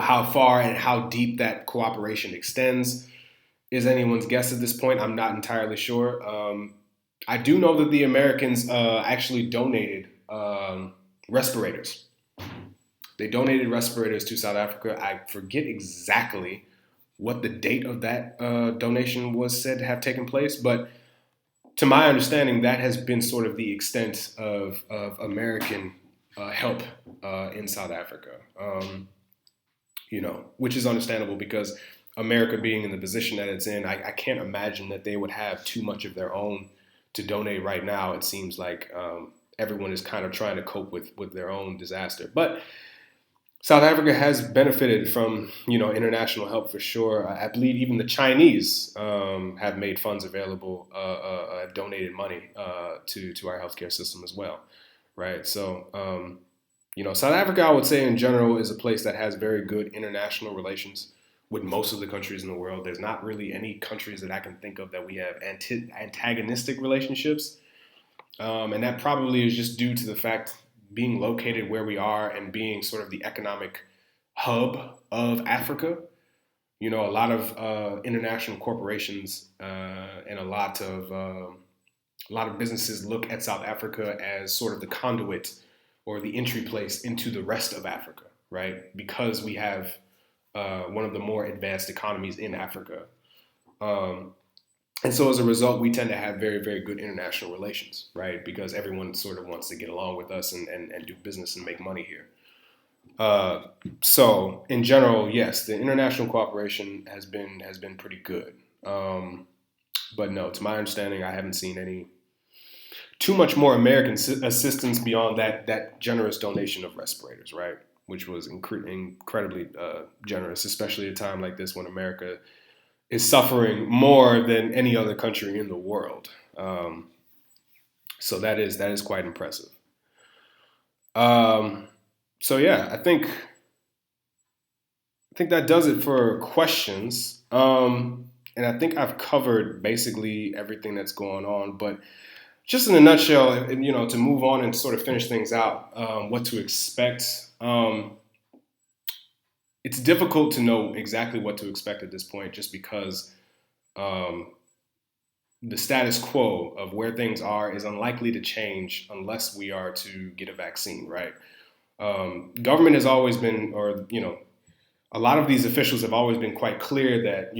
How far and how deep that cooperation extends is anyone's guess at this point. I'm not entirely sure. I do know that the Americans actually donated respirators. They donated respirators to South Africa. I forget exactly what the date of that donation was said to have taken place, but to my understanding, that has been sort of the extent of American help in South Africa. Which is understandable because America being in the position that it's in, I can't imagine that they would have too much of their own to donate right now. It seems like everyone is kind of trying to cope with their own disaster. But South Africa has benefited from, international help for sure. I believe even the Chinese have made funds available, have donated money to our healthcare system as well, right? So, South Africa, I would say in general, is a place that has very good international relations with most of the countries in the world. There's not really any countries that I can think of that we have antagonistic relationships. And that probably is just due to the fact being located where we are and being sort of the economic hub of Africa. A lot of international corporations and a lot of businesses look at South Africa as sort of the conduit or the entry place into the rest of Africa, right? Because we have one of the more advanced economies in Africa. And so as a result, we tend to have very, very good international relations, right? Because everyone sort of wants to get along with us and do business and make money here. So in general, yes, the international cooperation has been pretty good. But no, to my understanding, I haven't seen any too much more American assistance beyond that generous donation of respirators, right? Which was incredibly generous, especially at a time like this when America is suffering more than any other country in the world. So that is quite impressive. So yeah, I think that does it for questions. And I think I've covered basically everything that's going on, but just in a nutshell, to move on and sort of finish things out, what to expect. It's difficult to know exactly what to expect at this point, just because the status quo of where things are is unlikely to change unless we are to get a vaccine, right? Government has always been, or a lot of these officials have always been quite clear that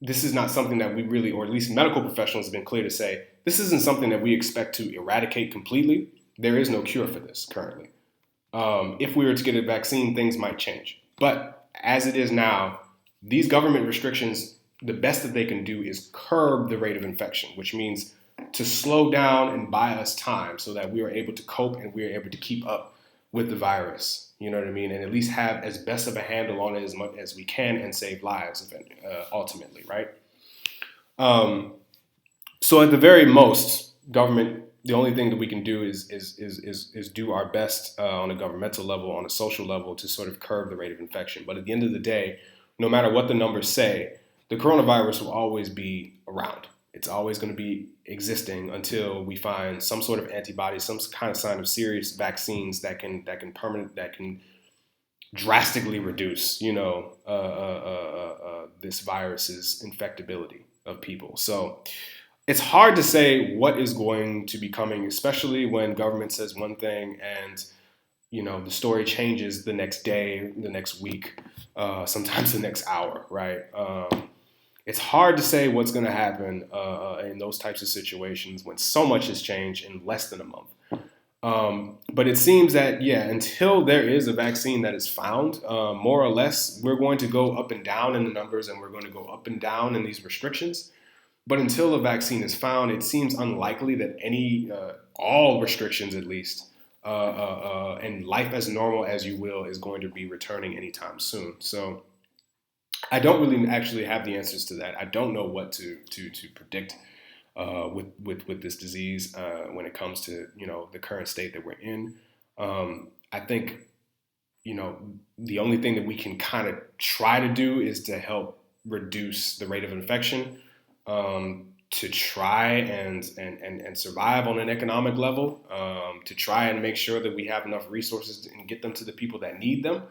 this is not something that we really, or at least medical professionals have been clear to say, this isn't something that we expect to eradicate completely. There is no cure for this currently. If we were to get a vaccine, things might change. But as it is now, these government restrictions, the best that they can do is curb the rate of infection, which means to slow down and buy us time so that we are able to cope and we are able to keep up with the virus. You know what I mean? And at least have as best of a handle on it as much as we can and save lives ultimately, right? So at the very most, government, the only thing that we can do is do our best on a governmental level, on a social level, to sort of curb the rate of infection. But at the end of the day, no matter what the numbers say, the coronavirus will always be around. It's always going to be existing until we find some sort of antibody, some kind of sign of serious vaccines that can drastically reduce, this virus's infectability of people. So it's hard to say what is going to be coming, especially when government says one thing and the story changes the next day, the next week, sometimes the next hour, right? It's hard to say what's going to happen in those types of situations when so much has changed in less than a month. But it seems that, until there is a vaccine that is found, more or less, we're going to go up and down in the numbers and we're going to go up and down in these restrictions. But until a vaccine is found, it seems unlikely that all restrictions at least, and life as normal as you will is going to be returning anytime soon. So I don't really actually have the answers to that. I don't know what to predict with this disease when it comes to the current state that we're in. I think the only thing that we can kind of try to do is to help reduce the rate of infection, to try and survive on an economic level, to try and make sure that we have enough resources and get them to the people that need them.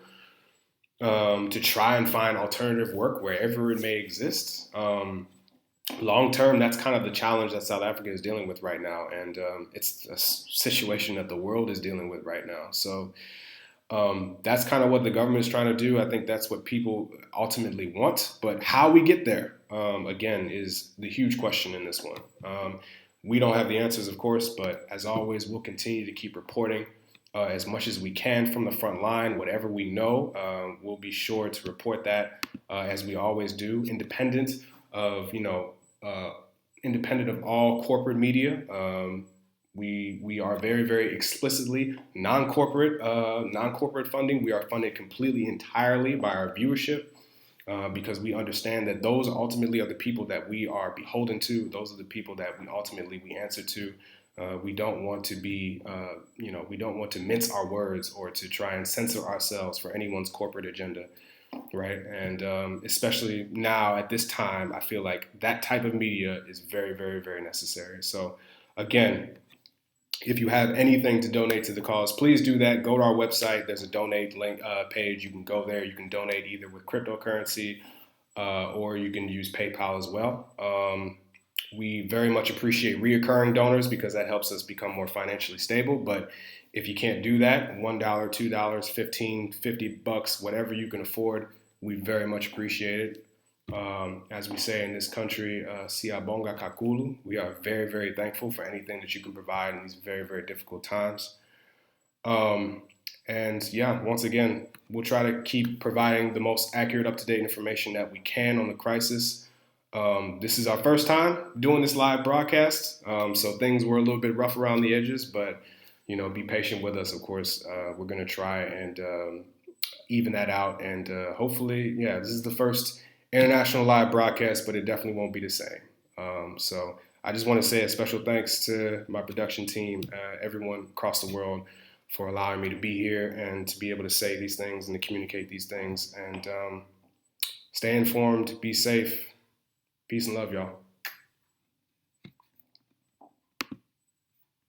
To try and find alternative work wherever it may exist. Long term, that's kind of the challenge that South Africa is dealing with right now. And it's a situation that the world is dealing with right now. So that's kind of what the government is trying to do. I think that's what people ultimately want. But how we get there, again, is the huge question in this one. We don't have the answers, of course, but as always, we'll continue to keep reporting as much as we can from the front line. Whatever we know, we'll be sure to report that as we always do, independent of all corporate media. We are very, very explicitly non-corporate funding. We are funded completely, entirely by our viewership because we understand that those ultimately are the people that we are beholden to. Those are the people that we answer to. We don't want to be, we don't want to mince our words or to try and censor ourselves for anyone's corporate agenda, right? And especially now at this time, I feel like that type of media is very, very, very necessary. So again, if you have anything to donate to the cause, please do that. Go to our website. There's a donate link page. You can go there. You can donate either with cryptocurrency or you can use PayPal as well. We very much appreciate reoccurring donors because that helps us become more financially stable. But if you can't do that, $1, $2, $15, $50, whatever you can afford, we very much appreciate it. As we say in this country, Siyabonga Kakulu, we are very, very thankful for anything that you can provide in these very, very difficult times. Once again, we'll try to keep providing the most accurate, up-to-date information that we can on the crisis. This is our first time doing this live broadcast, so things were a little bit rough around the edges, but, be patient with us, of course. We're going to try and even that out, and hopefully, this is the first international live broadcast, but it definitely won't be the same. So I just want to say a special thanks to my production team, everyone across the world, for allowing me to be here and to be able to say these things and to communicate these things, and stay informed, be safe. Peace and love, y'all.